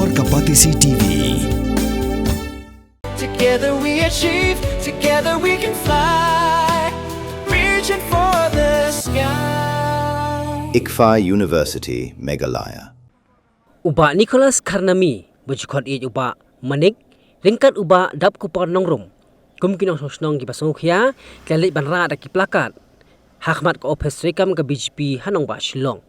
Por Kapatisi TV. Together we achieve, together we can fly, reaching for the sky. ICFA University, Meghalaya. Uba Nicholas Karnami, bujukot i uba manik, ringkat uba dap kupar nongrum. Kumkinong sosnong ki basungkya, kalit banra da ki plakat. Hakmat ko opes rekam ke BJP hanong ba Shillong.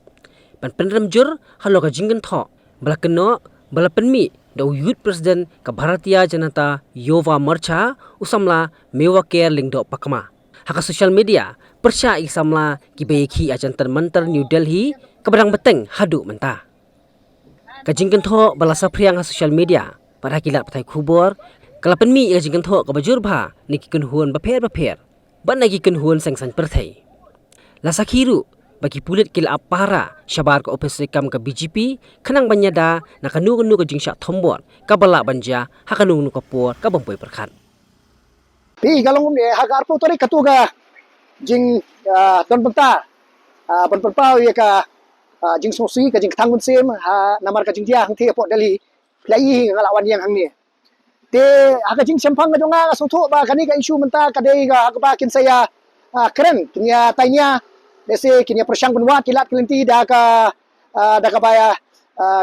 Ban penramjur halo ka jinggan tho, balakeno balapenmi da youth president ka Bharatiya Janata Yuva Morcha usamla mewa care lingdo pakma. Haka social media persya isamla ki bayeki ajantan mantar New Delhi kabadang beteng hadu mentah. Kajingkan tho balasa priang social media pada kilat patai kubur kalapan mi kajingkan tho kabajur bha niki kunhuan baper ban niki kunhuan sangsan perthai lasa khiru bagi pulit kil apara syabar ka opes rekam ka BJP khanang banyada nakanu ka jingsha thombor kabala banja hakanu ka por ka bampoi perkhat pi galong ni hagar po tori katuga jing ton benta ban pau ya ka jing sosi ka jing thangun sem namar ka jing dia hang the po Delhi lai ngalawan yang hang ni te aga jing sempang ka jonga songtho ba kani ka isu menta ka dei ga ba kin saya keren kinya tainya dese kinya persyang benwa kilat kelenti da ka baya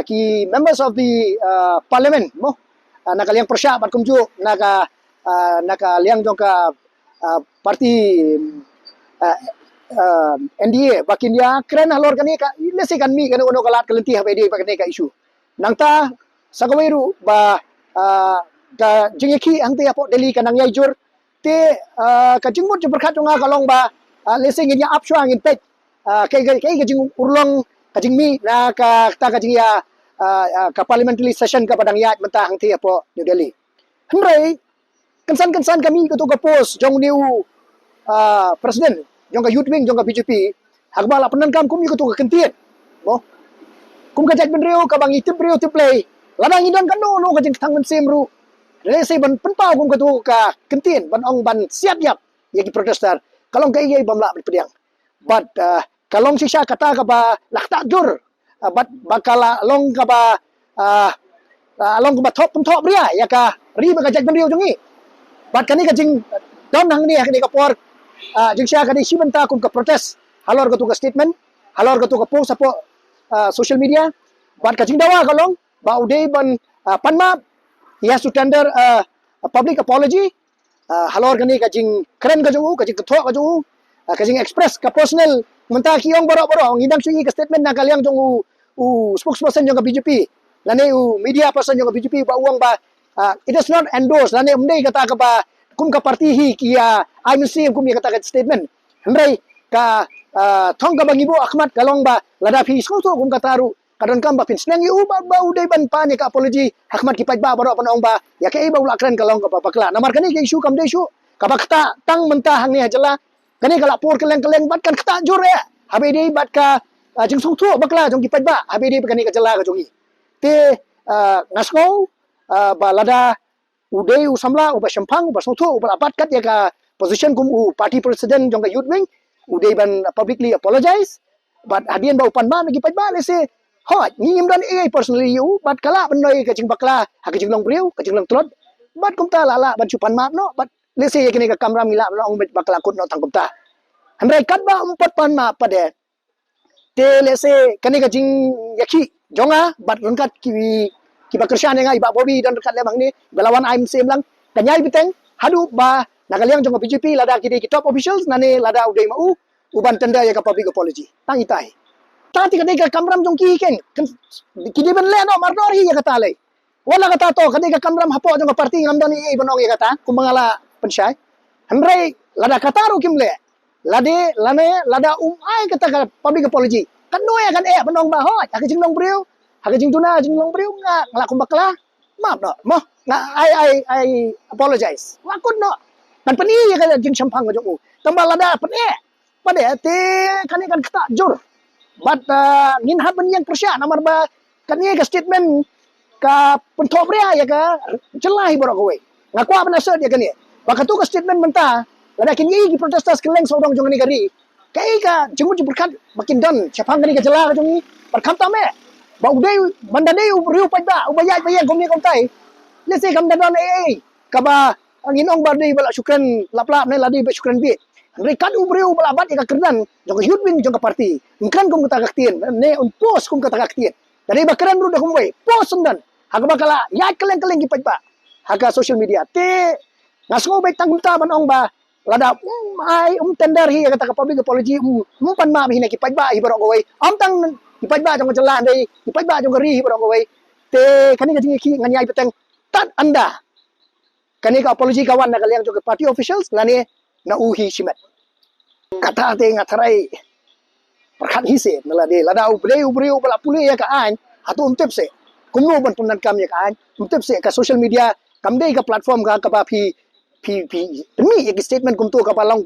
ki members of the parliament mo nakaliang persya bat kumju nakaliang jong ka parti NDA bakin ya keren halor kani ka lesi kan mi kan ono kalat kelenti habe dia pakane ka isu nangta sagaweru ba da jingeki angte apo Delhi kanang yaijur te ka jingmut berkat jonga kalong ba lesi nginya apswa ngin pet kai jing urlong ka jingmi na ka ta ka jing ya ka parliamentary session ka padang yat mentah angte apo New Delhi henrei kensan kami ko to ka post jong new president jong ka youth wing jong ka BJP hagbala penankam kum ko to ka kentiet mo kum ka jak benreu ka bang itip reu tiplay ladang idan kan no ka jing thang men semru rese ban penpau kum ka to ka kentien ban ong ban siap yap yagi protester kalong kai bamla berpediang but kalong sisa kata ka ba lakta jur but bakala long ka ba long ka ba top bria ya ka ri ba ka jak benreu jongi but kani ka jing don hang ni kani ka por jing sia kani simenta kum ka protest halor ka to ka statement halor ka to ka post apo social media but ka jing dawa kalong ba udai ban panma he has to tender a public apology halor kani ka jing keren ka jongu ka jing ketho ka jongu ka jing express ka personal menta kiong boro ngidang sui ka statement na kaliang jongu spokesperson jong ka BJP lane media person jong ka BJP ba uang ba it is not endorsed lane umdei kata ka ba kum ka parti hi kia IMC kum ya kata ka statement hendrai ka thong ka bangibo Ahmad kalong ba lada phi so kum ka taru kadon kam ba pinsnang yu ba udai ban pa ni ka apology Ahmad ki ba baro panong ba ya ke ba ulakran kalong ka pakla namar kani ke isu kam de isu ka bakta tang mentah hang ni ajala kani kala por keleng bat kan kata jur ya habe dei bat ka jing song thu bakla jong ki ba habe dei kani ka jala ka jongi te ngasgo ba lada udai usamla uba sempang uba song thu uba apat kat ya ka position kum party president jong ka youth wing udai ban publicly apologize but hadian ba upan ma ki ba lese hot ngim dan personally you but kala benoi ka jing bakla ha ka jing long breu ka jing long trot but kum ta lala ban chupan ma no but lese kini ka kamera mila long bakla kut no tang kum ta handai kat ba umpat pan ma pade te lese kani ka jing yaki jonga but rungkat ki bakersyan ngai ba bobi dan dekat lemang ni belawan I'm same lang kanyai biteng hadu ba nakaliang jong BJP lada ki top officials nane lada udai mau uban tenda ya ka public apology tang itai tati kadai ka kamram jong ki ken kidi ben le no mardor hi ya kata le wala kata to kadai ka kamram hapo jong parti ngamdan i bonong ya kata kumangala pensyai handrai lada kataru kimle lade lane lada ai kata ka public apology kan no ya kan bonong ba ho ka jing long breu ha jing tuna jing long breu ngala kumbakla maaf no mo I apologize wakut no kan pani ya ka jing sampang jong tambah lada pane pade te kani kan kata jur but ngin happen yang persya namar ba kani ka statement ka penthop ria ya ka jelai borok kowe ngakwa penasar dia kani wakatu ka statement menta lada kini ki protesters keleng sorong jong ni kari kai ka jengmu berkat makin don siapa kani ka jela ka jong berkam tame ba uday banda day riu pa ba ubayay pa yan kung ni tay let's say kam dadan AA kaba ang inong ba day bala syukran laplap na ladi ba syukran bi rekan ubriu bala bat ka kerdan jong yudwin jong ka parti ngkan kung katagaktien ne un pos kung katagaktien dari ba keren ru da kumway pos sundan haga bakala yat kaleng gipad ba haga social media te ngasgo bay tanggung taman ong ba lada ay tender hi kata ka public apology pan ma hina kipad ba ibaro ko way tang ipad ba jong jala dai ipad ba jong ri ibaro ko way te kani ka ki nganyay peteng tat anda kani ka apology kawan na kaliang jong party officials lani na uhi simet kata te ngatarai perkat hise nala de lada ubre bala puli ya ka an atu untep se kumno ban punan kam ya ka an untep se ka social media kam dei ka platform ka ba phi mi ek statement kum tu ka balang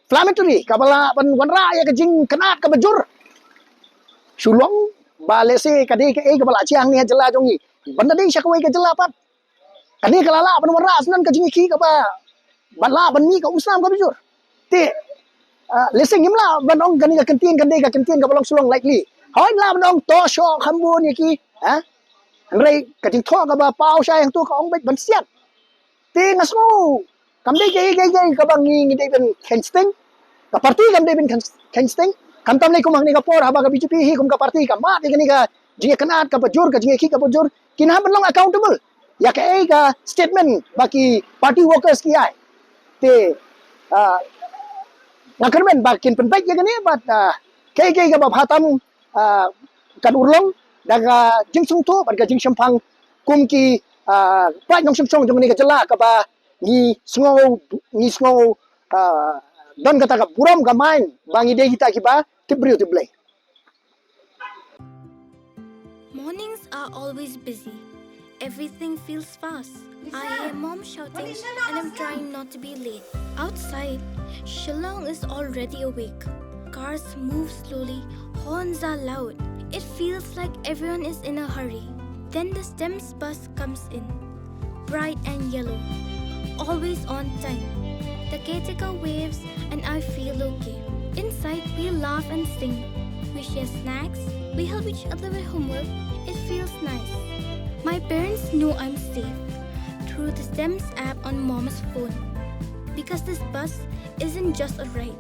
inflammatory ka bala ban wanra ya ka jing kanat ka bajur sulong bale se ka dei ka e ka bala chiang ni jala jong ni banda dei syakawai ka jala pat kani ka lala ban wanra asnan ka jing ki ka ba bala ban mi ka usam ka bajur te leseng imla ban ong kani ka kentin kan dei ka kentin ka balang sulong likely hoy la ban ong to sho khambun ki ha Angray, kating to ka ba pao siya yang to ka ong ban siat te ngasmo kam dei gay ka bang ngi dei ben kensting ka parti kam dei ben kensting kam tam lai kumang ni ka por haba ka BJP hi kum ka parti ka ma de ni ka jinge kanat ka bajur ka jinge ki ka bajur kinha ban long accountable ya ka e ka statement baki party workers ki ai te ngakermen bakin penbaik ya gani bat kay ka ba phatam kan urlong daga jing sung to bat ka jing sampang kum ki pa nong sung jong ni ka jala ka ba ni sngo don kata ka buram ka main bangi de kita ki ba tibriu tiblay. Mornings are always busy. Everything feels fast. I hear mom shouting and I'm trying not to be late. Outside, Shillong is already awake. Cars move slowly, horns are loud. It feels like everyone is in a hurry. Then the STEMS bus comes in, bright and yellow, always on time. The caretaker waves and I feel okay. Inside, we laugh and sing. We share snacks, we help each other with homework. It feels nice. My parents know I'm safe through the STEMS app on mom's phone. Because this bus isn't just a ride.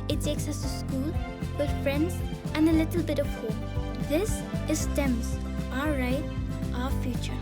It takes us to school, with friends, and a little bit of hope. This is STEMS, our ride, our future.